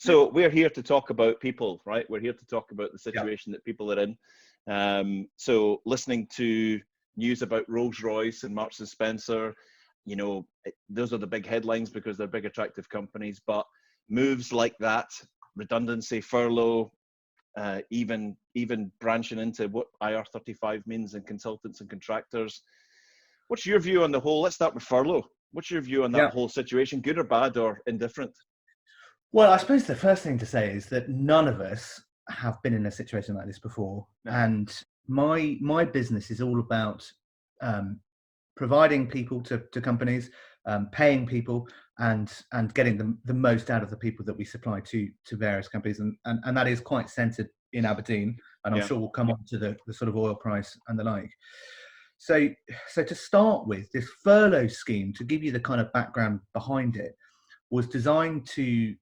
So we're here to talk about people, right? We're here to talk about the Yeah. situation that people are in. So listening to news about Rolls-Royce and Marks and Spencer, you know, those are the big headlines because they're big, attractive companies. But moves like that, redundancy, furlough, even branching into what IR35 means and consultants and contractors. What's your view on the whole? Let's start with furlough. What's your view on that whole situation? Good or bad or indifferent? Well, I suppose the first thing to say is that none of us have been in a situation like this before. No. And my business is all about providing people to companies, paying people, and getting the most out of the people that we supply to various companies. And that is quite centered in Aberdeen. And I'm sure we'll come on to the sort of oil price and the like. So to start with, this furlough scheme, to give you the kind of background behind it, was designed to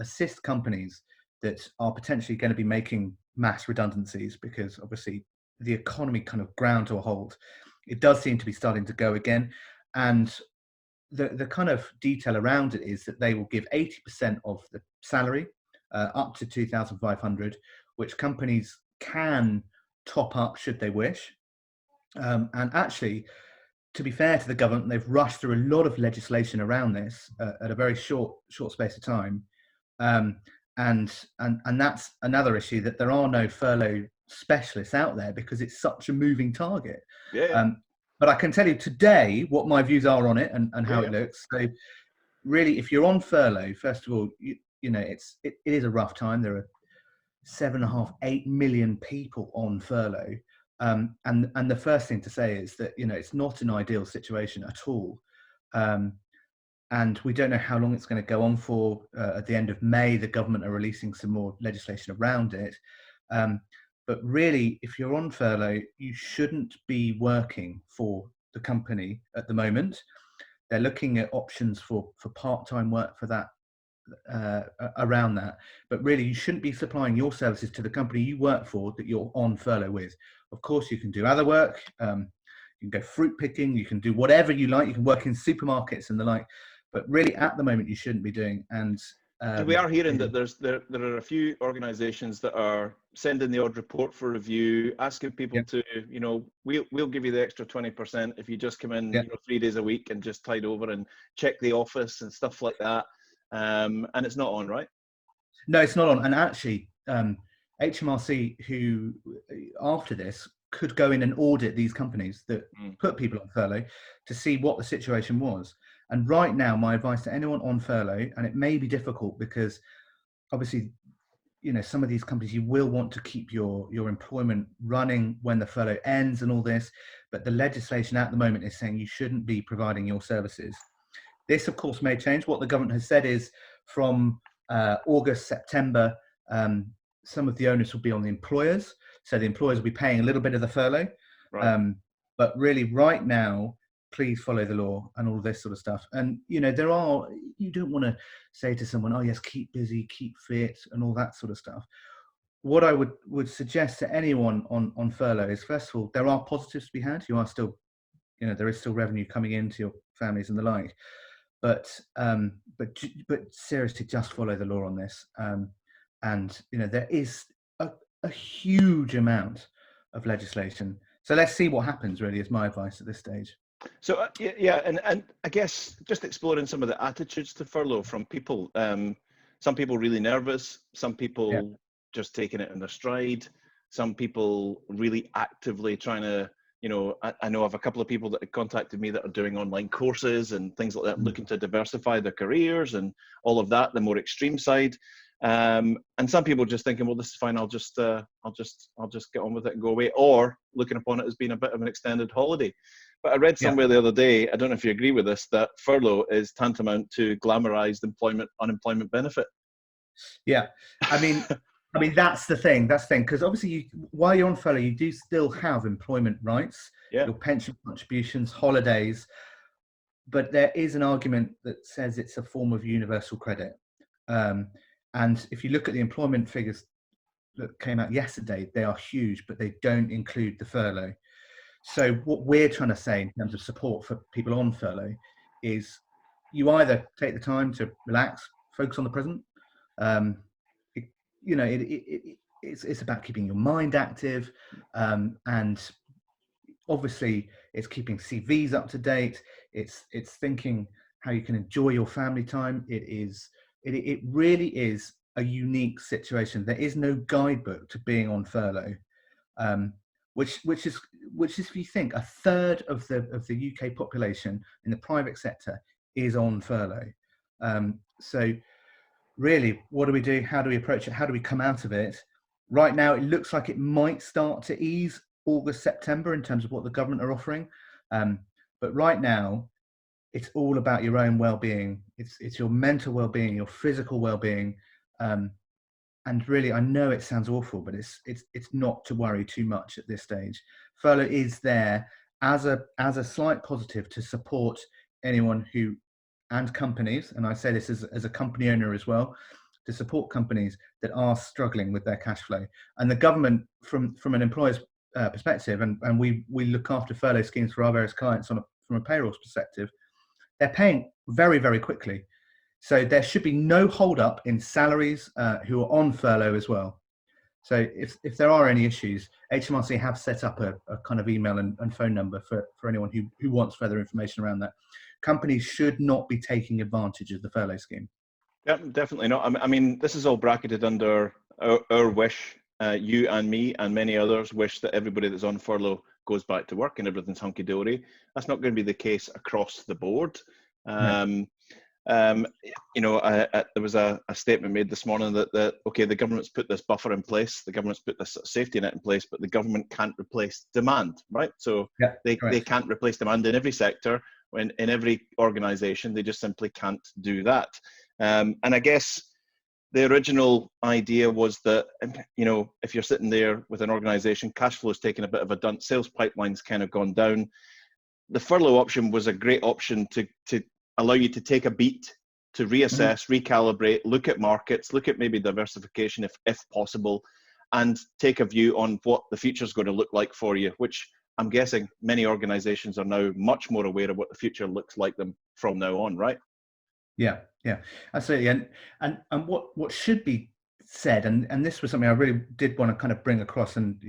assist companies that are potentially going to be making mass redundancies, because obviously the economy kind of ground to a halt. It does seem to be starting to go again. And the kind of detail around it is that they will give 80% of the salary, up to 2,500, which companies can top up should they wish. And actually, to be fair to the government, they've rushed through a lot of legislation around this at a very short space of time, and that's another issue, that there are no furlough specialists out there because it's such a moving target. But I can tell you today what my views are on it and how it looks. So, really, if you're on furlough, first of all, you know it is a rough time. There are 7.5-8 million people on furlough. And the first thing to say is that, you know, it's not an ideal situation at all. And we don't know how long it's going to go on for. At the end of May, the government are releasing some more legislation around it. But really, if you're on furlough, you shouldn't be working for the company at the moment. They're looking at options for part-time work for that, around that, but really you shouldn't be supplying your services to the company you work for that you're on furlough with. Of course, you can do other work, you can go fruit picking, you can do whatever you like, you can work in supermarkets and the like, but really at the moment you shouldn't be doing. And we are hearing that there are a few organizations that are sending the odd report for review, asking people to, you know, we'll give you the extra 20% if you just come in, you know, 3 days a week and just tide over and check the office and stuff like that. And it's not on, right? No, it's not on. And actually, HMRC, who after this could go in and audit these companies that put people on furlough to see what the situation was. And right now, my advice to anyone on furlough, and it may be difficult because obviously, you know, some of these companies, you will want to keep your employment running when the furlough ends and all this, but the legislation at the moment is saying you shouldn't be providing your services. This, of course, may change. What the government has said is from August, September, some of the onus will be on the employers. So the employers will be paying a little bit of the furlough. Right. But really right now, please follow the law and all this sort of stuff. And, you know, you don't want to say to someone, oh, yes, keep busy, keep fit and all that sort of stuff. What I would suggest to anyone on furlough is, first of all, there are positives to be had. You are still, you know, there is still revenue coming into your families and the like. But seriously, just follow the law on this. And, you know, there is a huge amount of legislation. So let's see what happens, really, is my advice at this stage. So, and I guess just exploring some of the attitudes to furlough from people. Some people really nervous, some people just taking it in their stride, some people really actively trying to, you know, I know of a couple of people that have contacted me that are doing online courses and things like that, looking to diversify their careers and all of that, the more extreme side. And some people just thinking, well, this is fine. I'll just get on with it and go away, or looking upon it as being a bit of an extended holiday. But I read somewhere the other day, I don't know if you agree with this, that furlough is tantamount to glamorized unemployment benefit. Yeah, I mean, that's the thing. Because obviously, while you're on furlough, you do still have employment rights, your pension contributions, holidays. But there is an argument that says it's a form of universal credit. And if you look at the employment figures that came out yesterday, they are huge, but they don't include the furlough. So what we're trying to say in terms of support for people on furlough is you either take the time to relax, focus on the present, it's about keeping your mind active, and obviously it's keeping CVs up to date. It's thinking how you can enjoy your family time. It really is a unique situation. There is no guidebook to being on furlough, which is if you think a third of the UK population in the private sector is on furlough. So really, what do we do? How do we approach it? How do we come out of it? Right now, it looks like it might start to ease August, September in terms of what the government are offering. But right now, it's all about your own well-being. It's your mental well-being, your physical well-being. And really, I know it sounds awful, but it's not to worry too much at this stage. Furlough is there as a slight positive to support anyone and companies, and I say this as a company owner as well, to support companies that are struggling with their cash flow. And the government, from an employer's perspective, and we look after furlough schemes for our various clients from a payroll perspective, they're paying very, very quickly. So there should be no hold up in salaries who are on furlough as well. So if there are any issues, HMRC have set up a kind of email and phone number for anyone who wants further information around that. Companies should not be taking advantage of the furlough scheme. Yeah, definitely not. I mean, this is all bracketed under our wish. You and me and many others wish that everybody that's on furlough goes back to work and everything's hunky-dory. That's not going to be the case across the board. No. There was a statement made this morning that okay, the government's put this buffer in place, the government's put this safety net in place, but the government can't replace demand, right? So yeah, they can't replace demand in every sector, in every organisation. They just simply can't do that. And I guess the original idea was that, if you're sitting there with an organisation, cash flow is taking a bit of a dunt, sales pipeline's kind of gone down. The furlough option was a great option to allow you to take a beat, to reassess, recalibrate, look at markets, look at maybe diversification if possible, and take a view on what the future is going to look like for you, which I'm guessing many organizations are now much more aware of what the future looks like them from now on, right? Yeah, absolutely. And what should be said, and this was something I really did want to kind of bring across and,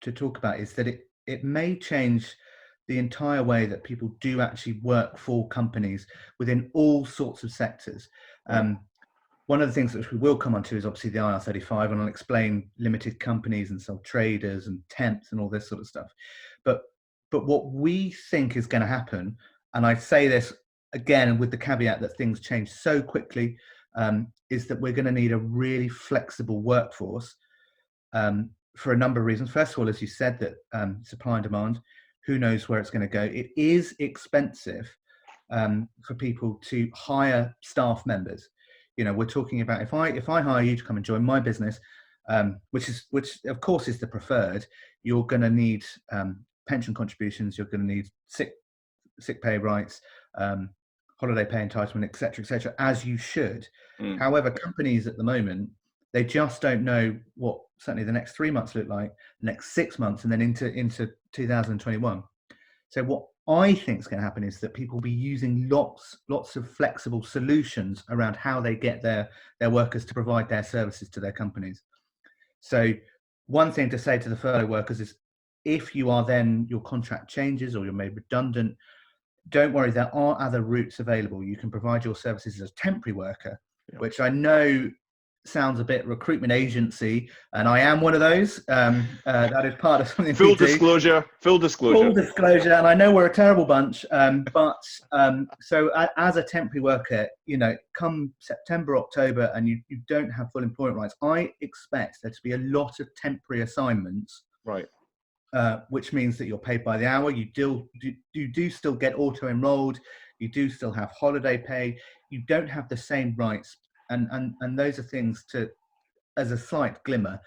to talk about, is that it may change the entire way that people do actually work for companies within all sorts of sectors. Right. One of the things that we will come on to is obviously the IR35, and I'll explain limited companies and sole traders and temps and all this sort of stuff. But what we think is going to happen, and I say this again with the caveat that things change so quickly, is that we're going to need a really flexible workforce for a number of reasons. First of all, as you said, that supply and demand, who knows where it's going to go. It is expensive for people to hire staff members. We're talking about if I hire you to come and join my business, which of course is the preferred, you're going to need pension contributions, you're going to need sick pay rights, holiday pay entitlement, etc., as you should. However, companies at the moment, they just don't know what certainly the next 3 months look like, the next 6 months, and then into 2021. So what I think is going to happen is that people will be using lots of flexible solutions around how they get their workers to provide their services to their companies. So one thing to say to the furlough workers is, if you are then, your contract changes or you're made redundant, don't worry, there are other routes available. You can provide your services as a temporary worker, which I know sounds a bit recruitment agency, and I am one of those. That is part of something. Full disclosure, and I know we're a terrible bunch. So as a temporary worker, come September, October, and you don't have full employment rights, I expect there to be a lot of temporary assignments. Right. Which means that you're paid by the hour. You do still get auto-enrolled. You do still have holiday pay. You don't have the same rights. And those are things as a slight glimmer.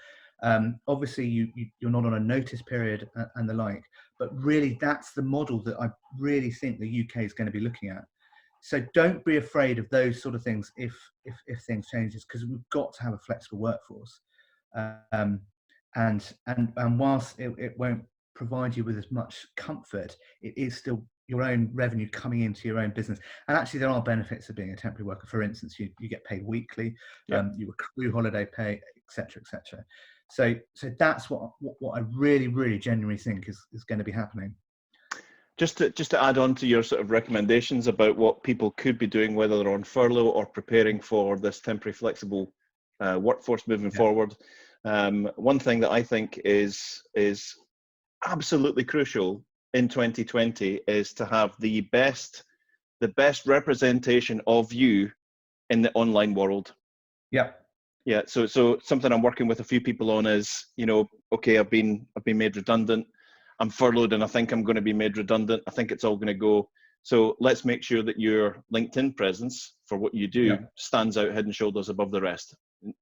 Obviously, you're not on a notice period and the like, but really that's the model that I really think the UK is going to be looking at. So don't be afraid of those sort of things if things changes, because we've got to have a flexible workforce. And whilst it won't provide you with as much comfort, it is still your own revenue coming into your own business. And actually, there are benefits of being a temporary worker. For instance, you get paid weekly, you accrue holiday pay, etc., etc. So that's what I really, really genuinely think is going to be happening. Just to add on to your sort of recommendations about what people could be doing, whether they're on furlough or preparing for this temporary flexible workforce moving forward. One thing that I think is absolutely crucial in 2020 is to have the best representation of you in the online world. Yeah. So something I'm working with a few people on is, okay, I've been made redundant. I'm furloughed and I think I'm going to be made redundant. I think it's all going to go. So let's make sure that your LinkedIn presence for what you do stands out head and shoulders above the rest.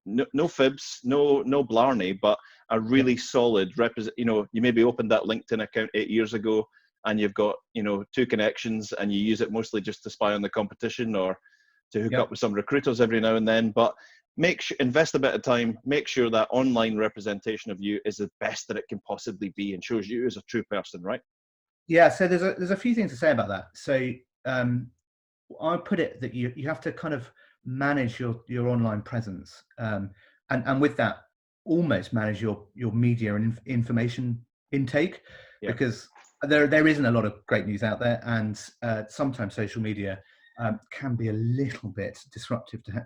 No fibs, no blarney, but a really solid represent. You maybe opened that LinkedIn account 8 years ago and you've got, 2 connections and you use it mostly just to spy on the competition or to hook up with some recruiters every now and then. But invest a bit of time, make sure that online representation of you is the best that it can possibly be and shows you as a true person, right? Yeah, so there's a few things to say about that. So I put it that you have to kind of manage your online presence, and with that, almost manage your media and information intake, because there isn't a lot of great news out there, and sometimes social media can be a little bit disruptive to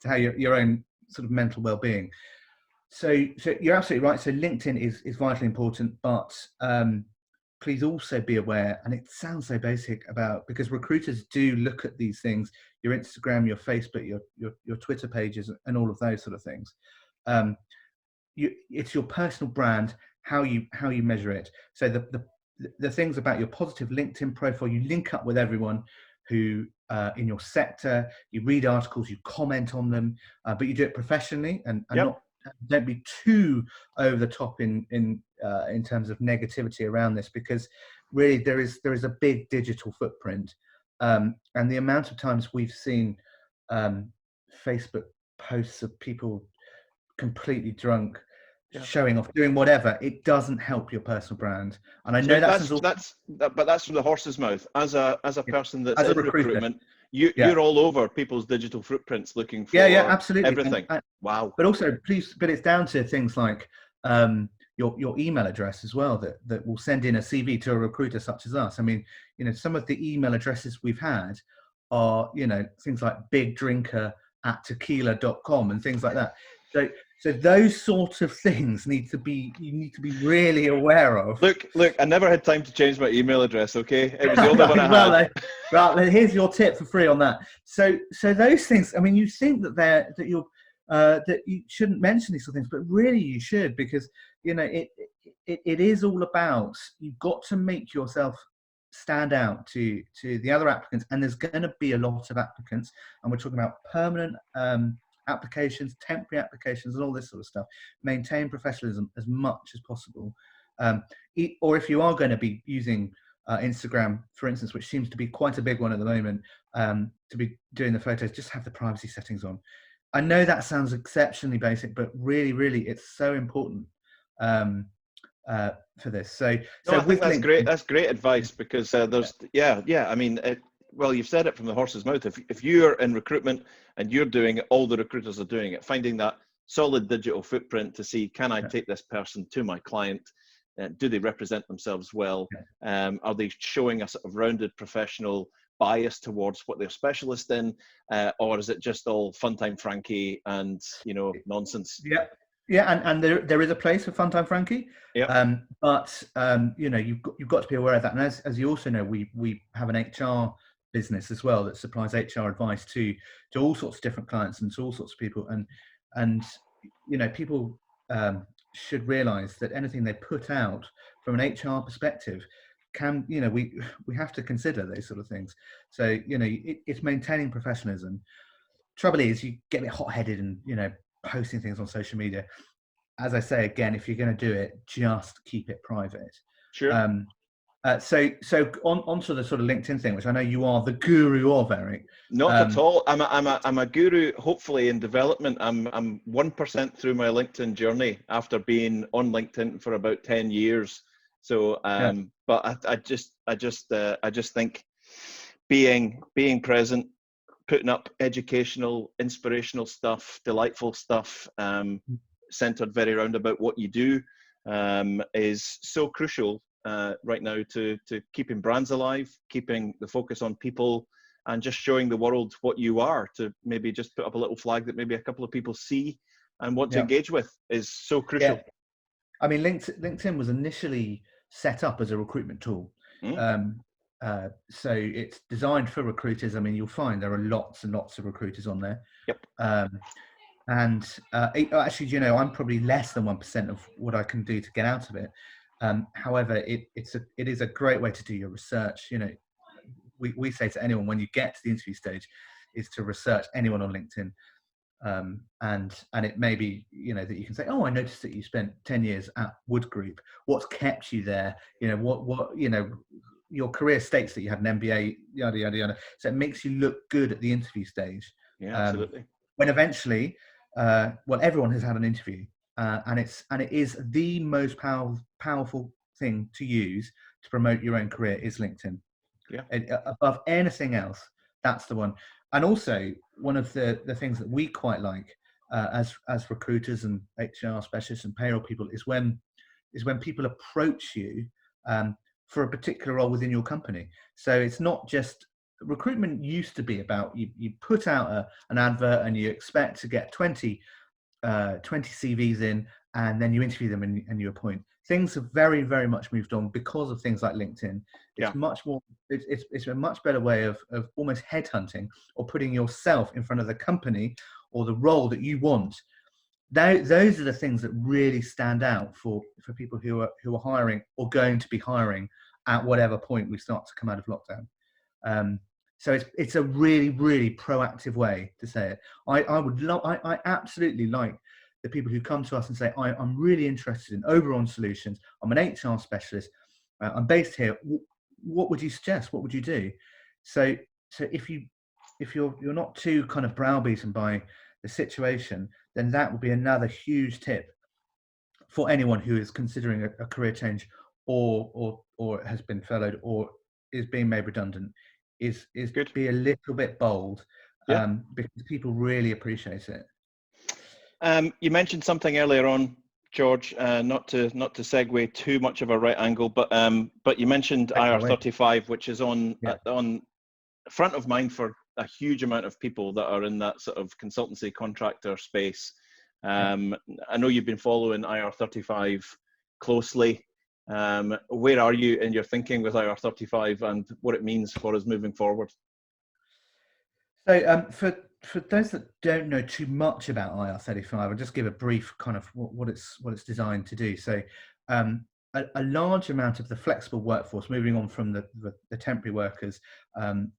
how your own sort of mental well-being. So you're absolutely right. So LinkedIn is vitally important, but please also be aware, and it sounds so basic because recruiters do look at these things, your Instagram, your Facebook, your Twitter pages, and all of those sort of things. It's your personal brand, how you measure it. So the things about your positive LinkedIn profile, you link up with everyone who in your sector, you read articles, you comment on them, but you do it professionally and don't be too over the top in terms of negativity around this, because really there is a big digital footprint, and the amount of times we've seen Facebook posts of people completely drunk, showing off, doing whatever, it doesn't help your personal brand. And I know but that's from the horse's mouth. As a person that's as a in recruiter, recruitment, you're all over people's digital footprints looking for absolutely everything. Wow. But also, but it's down to things like your email address as well, that will send in a CV to a recruiter such as us. I mean, some of the email addresses we've had are, things like bigdrinker@tequila.com and things like that. So those sorts of things you need to be really aware of. Look, I never had time to change my email address, okay? It was the only one I had. Well, here's your tip for free on that. So those things, I mean, you think that you shouldn't mention these sort of things, but really you should, because it is all about, you've got to make yourself stand out to the other applicants, and there's going to be a lot of applicants, and we're talking about permanent applications, temporary applications, and all this sort of stuff. Maintain professionalism as much as possible, or if you are going to be using Instagram, for instance, which seems to be quite a big one at the moment, to be doing the photos, just have the privacy settings on. I know that sounds exceptionally basic, but really, really, it's so important for this. So I think that's great. That's great advice, because there's I mean, well, you've said it from the horse's mouth. If you're in recruitment and you're doing it, all the recruiters are doing it. Finding that solid digital footprint to see, can I take this person to my client? Do they represent themselves well? Are they showing a sort of rounded professional bias towards what they're specialist in, or is it just all fun time Frankie and nonsense? And there is a place for fun time Frankie, but you've got to be aware of that. And as you also know, we have an HR business as well that supplies HR advice to all sorts of different clients and to all sorts of people, and people should realize that anything they put out from an HR perspective can, we have to consider those sort of things. So it's maintaining professionalism. Trouble is, you get a bit hot-headed and posting things on social media. As I say again, if you're going to do it, just keep it private. Sure. So onto the sort of LinkedIn thing, which I know you are the guru of, Eric. Not at all. I'm a guru, hopefully, in development. I'm 1% through my LinkedIn journey after being on LinkedIn for about 10 years. So, but I just think being present, putting up educational, inspirational stuff, delightful stuff, centered very round about what you do, is so crucial right now to keeping brands alive, keeping the focus on people, and just showing the world what you are. To maybe just put up a little flag that maybe a couple of people see and want to engage with is so crucial. Yeah. I mean, LinkedIn was initially set up as a recruitment tool. So it's designed for recruiters. I mean, you'll find there are lots and lots of recruiters on there. Yep. Actually, you know, I'm probably less than 1% of what I can do to get out of it. However, it is a great way to do your research. You know, we say to anyone when you get to the interview stage is to research anyone on LinkedIn. And it may be, you know, that you can say, oh, I noticed that you spent 10 years at Wood Group. What's kept you there? You know, what you know, your career states that you had an MBA, yada, yada, yada. So it makes you look good at the interview stage. Yeah, absolutely. When eventually, well, everyone has had an interview, and it is the most powerful thing to use to promote your own career is LinkedIn. Yeah. Above anything else, that's the one. And also, one of the things that we quite like as recruiters and HR specialists and payroll people is when people approach you for a particular role within your company. So it's not just recruitment used to be about you put out an advert and you expect to get 20 CVs in, and then you interview them and you appoint. Things have very, very much moved on because of things like LinkedIn. It's much more. It's a much better way of almost headhunting or putting yourself in front of the company or the role that you want. Those are the things that really stand out for people who are hiring or going to be hiring at whatever point we start to come out of lockdown. So it's a really, really proactive way to say it. I absolutely like the people who come to us and say, I'm really interested in Oberon Solutions. I'm an HR specialist. I'm based here. What would you suggest? What would you do? So if you're not too kind of browbeaten by the situation, then that would be another huge tip for anyone who is considering a career change or has been furloughed or is being made redundant. Is Good. Be a little bit bold, because people really appreciate it. You mentioned something earlier on, George. Not to segue too much of a right angle, but you mentioned IR35, which is on front of mind for a huge amount of people that are in that sort of consultancy contractor space. I know you've been following IR35 closely. Where are you in your thinking with IR35 and what it means for us moving forward? So for those that don't know too much about IR35, I'll just give a brief kind of what it's designed to do. So a large amount of the flexible workforce, moving on from the temporary workers and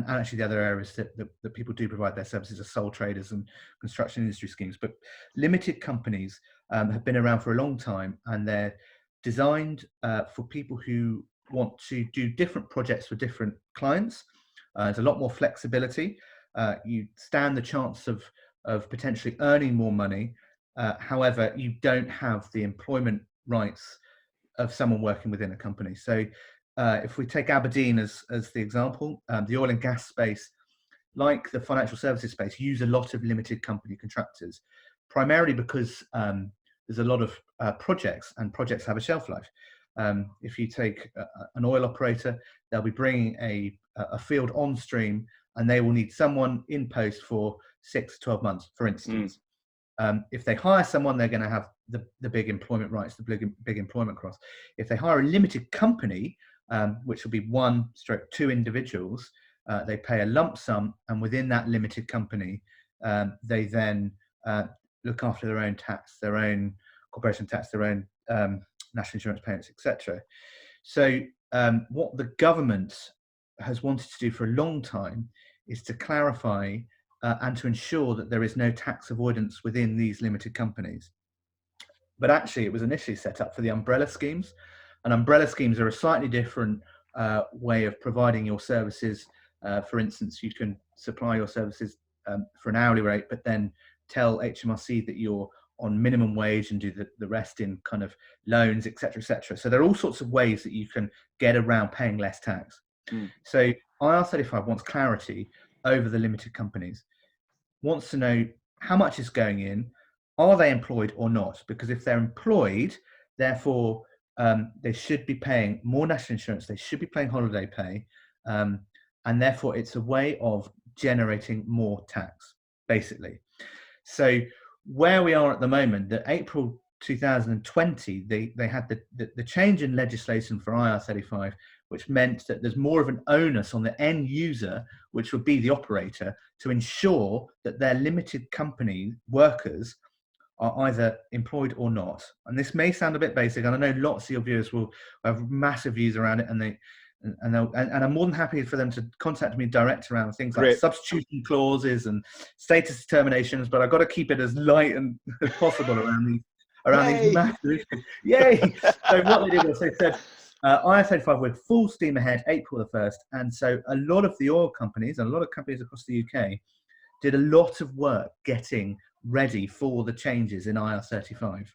actually the other areas that people do provide their services are sole traders and construction industry schemes. But limited companies have been around for a long time, and they're designed for people who want to do different projects for different clients. There's a lot more flexibility. You stand the chance of potentially earning more money. However, you don't have the employment rights of someone working within a company. So if we take Aberdeen as the example, the oil and gas space, like the financial services space, use a lot of limited company contractors, primarily because there's a lot of projects, and projects have a shelf life. If you take an oil operator, they'll be bringing a field on stream, and they will need someone in post for 6 to 12 months, for instance. If they hire someone, they're going to have the big employment rights, the big employment costs. If they hire a limited company, which will be 1/2 individuals, they pay a lump sum, and within that limited company, they then look after their own tax, their own corporation tax, their own national insurance payments, etc. So what the government has wanted to do for a long time is to clarify and to ensure that there is no tax avoidance within these limited companies. But actually, it was initially set up for the umbrella schemes, and umbrella schemes are a slightly different way of providing your services. For instance, you can supply your services for an hourly rate, but then tell HMRC that you're minimum wage and do the rest in kind of loans, etc., etc. So there are all sorts of ways that you can get around paying less tax. So IR35 wants clarity over the limited companies, wants to know how much is going in, are they employed or not? Because if they're employed, therefore they should be paying more national insurance, they should be paying holiday pay, and therefore it's a way of generating more tax, basically. So where we are at the moment, that April 2020, they had the change in legislation for IR35, which meant that there's more of an onus on the end user, which would be the operator, to ensure that their limited company workers are either employed or not. And this may sound a bit basic, and I know lots of your viewers will have massive views around it, and I'm more than happy for them to contact me direct around things like substitution clauses and status determinations, but I've got to keep it as light as possible around these massive issues. Yay! So what they did was they said, IR35 went full steam ahead April the 1st, and so a lot of the oil companies and a lot of companies across the UK did a lot of work getting ready for the changes in IR35.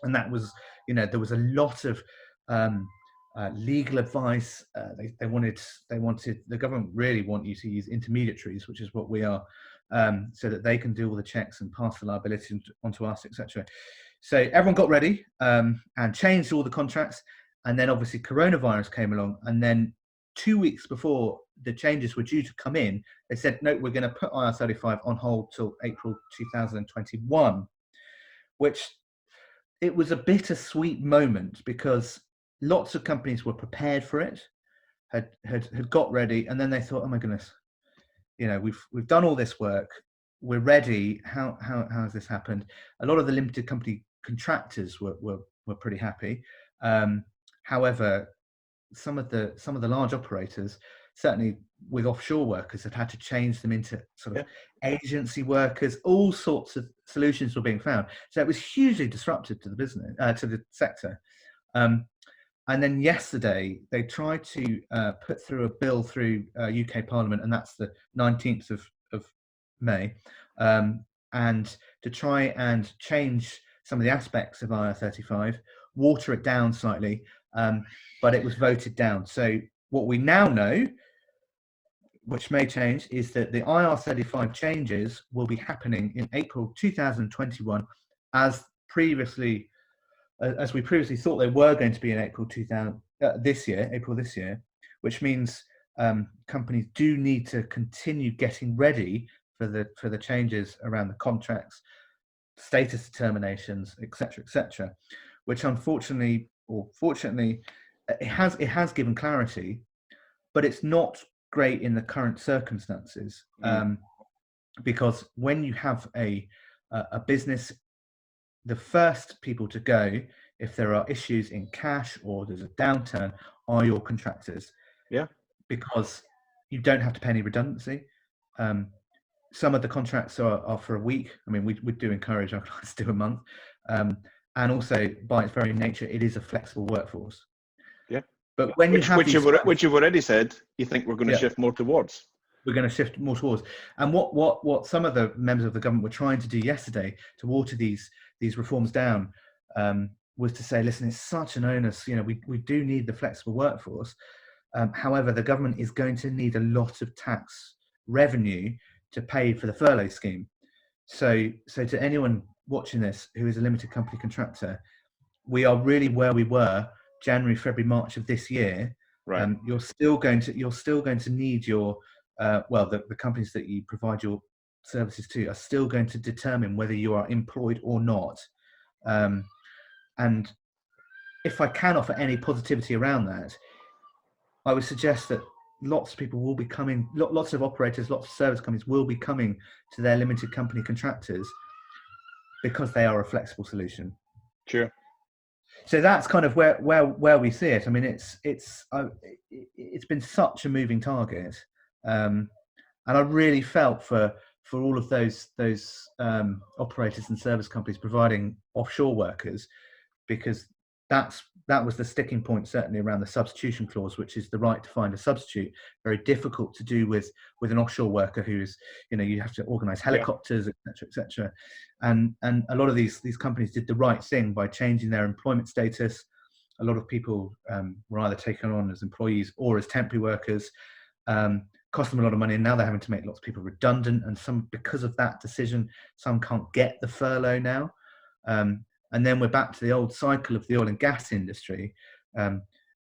And that was, there was a lot of legal advice. They wanted the government really want you to use intermediaries, which is what we are, so that they can do all the checks and pass the liability onto us, etc. So everyone got ready and changed all the contracts. And then obviously coronavirus came along, and then 2 weeks before the changes were due to come in, they said, no, we're going to put IR35 on hold till April 2021, which it was a bittersweet moment because lots of companies were prepared for it, had got ready, and then they thought, oh my goodness, we've done all this work, we're ready. How has this happened? A lot of the limited company contractors were pretty happy. However, some of the large operators, certainly with offshore workers, have had to change them into sort of agency workers. All sorts of solutions were being found. So it was hugely disruptive to the business, to the sector. And then yesterday, they tried to put through a bill through UK Parliament, and that's the 19th of May, and to try and change some of the aspects of IR35, water it down slightly, but it was voted down. So what we now know, which may change, is that the IR35 changes will be happening in April 2021, as we previously thought they were going to be in April this year, which means companies do need to continue getting ready for the changes around the contracts, status determinations, etc., which unfortunately or fortunately it has given clarity, but it's not great in the current circumstances, because when you have a business, the first people to go if there are issues in cash or there's a downturn are your contractors. Yeah, because you don't have to pay any redundancy. Some of the contracts are for a week. I mean, we do encourage our clients to do a month, and also by its very nature, it is a flexible workforce. Yeah, but when which you've already said, you think we're going to shift more towards. We're going to shift more towards. And what some of the members of the government were trying to do yesterday to water these reforms down was to say, listen, it's such an onus. We do need the flexible workforce. However, the government is going to need a lot of tax revenue to pay for the furlough scheme. So to anyone watching this who is a limited company contractor, we are really where we were January, February, March of this year. Right. You're still going to need your the companies that you provide your services to are still going to determine whether you are employed or not. And if I can offer any positivity around that, I would suggest that lots of people will be coming, lots of operators, lots of service companies will be coming to their limited company contractors because they are a flexible solution. Sure. So that's kind of where we see it. I mean, it's been such a moving target, and I really felt for all of those operators and service companies providing offshore workers, because that was the sticking point, certainly around the substitution clause, which is the right to find a substitute. Very difficult to do with an offshore worker who's, you have to organise helicopters, etc. And a lot of these companies did the right thing by changing their employment status. A lot of people were either taken on as employees or as temporary workers. Cost them a lot of money, and now they're having to make lots of people redundant. And some, because of that decision, some can't get the furlough now. And then we're back to the old cycle of the oil and gas industry,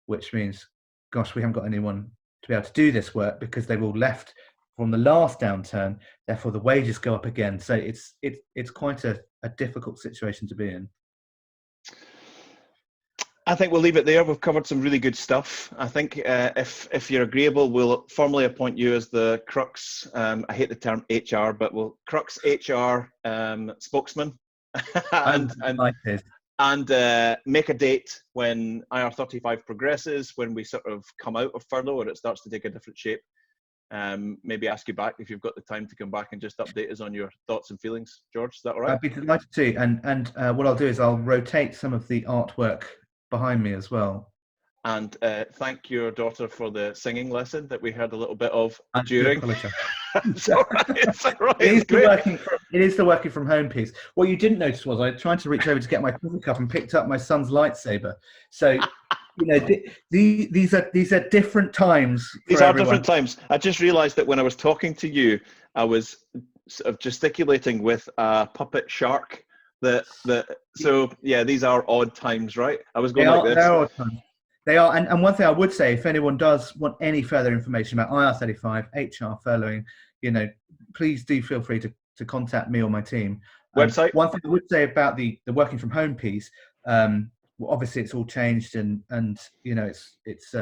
which means, gosh, we haven't got anyone to be able to do this work because they've all left from the last downturn. Therefore, the wages go up again. So it's quite a difficult situation to be in. I think we'll leave it there. We've covered some really good stuff. I think if you're agreeable, we'll formally appoint you as the Crux, I hate the term HR, but we'll Crux HR spokesman. and make a date when IR35 progresses, when we sort of come out of furlough or it starts to take a different shape. Maybe ask you back if you've got the time to come back and just update us on your thoughts and feelings. George, is that all right? I'd be delighted to. And what I'll do is I'll rotate some of the artwork behind me as well. And thank your daughter for the singing lesson that we heard a little bit of during. It's all right. It's all right. It is the working from home piece. What you didn't notice was I tried to reach over to get my coffee cup and picked up my son's lightsaber. So, these are different times. These are different times. I just realised that when I was talking to you, I was sort of gesticulating with a puppet shark. So yeah, these are odd times, right? I was going like this. They're odd times. They are, and one thing I would say, if anyone does want any further information about IR35, HR, furloughing, please do feel free to contact me or my team. Website? One thing I would say about the working from home piece, obviously it's all changed, and it's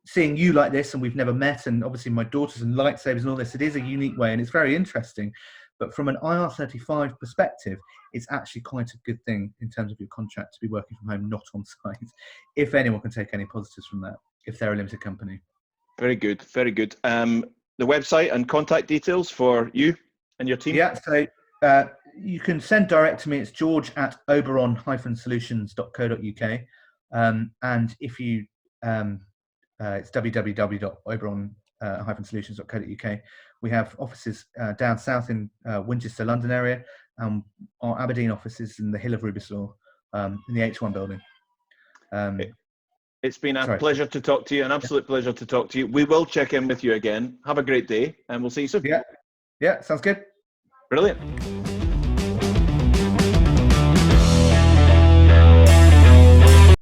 seeing you like this, and we've never met, and obviously my daughters and lightsabers and all this, it is a unique way, and it's very interesting. But from an IR35 perspective, it's actually quite a good thing in terms of your contract to be working from home, not on site, if anyone can take any positives from that, if they're a limited company. Very good, very good. The website and contact details for you and your team? Yeah, so you can send direct to me. It's george@oberon-solutions.co.uk. And if you, it's www.oberon-solutions.co.uk. We have offices down south in Winchester, London area. Our Aberdeen office is in the Hill of Rubislaw, in the H1 building. It's been a pleasure to talk to you, an absolute pleasure to talk to you. We will check in with you again. Have a great day, and we'll see you soon. Yeah, sounds good. Brilliant.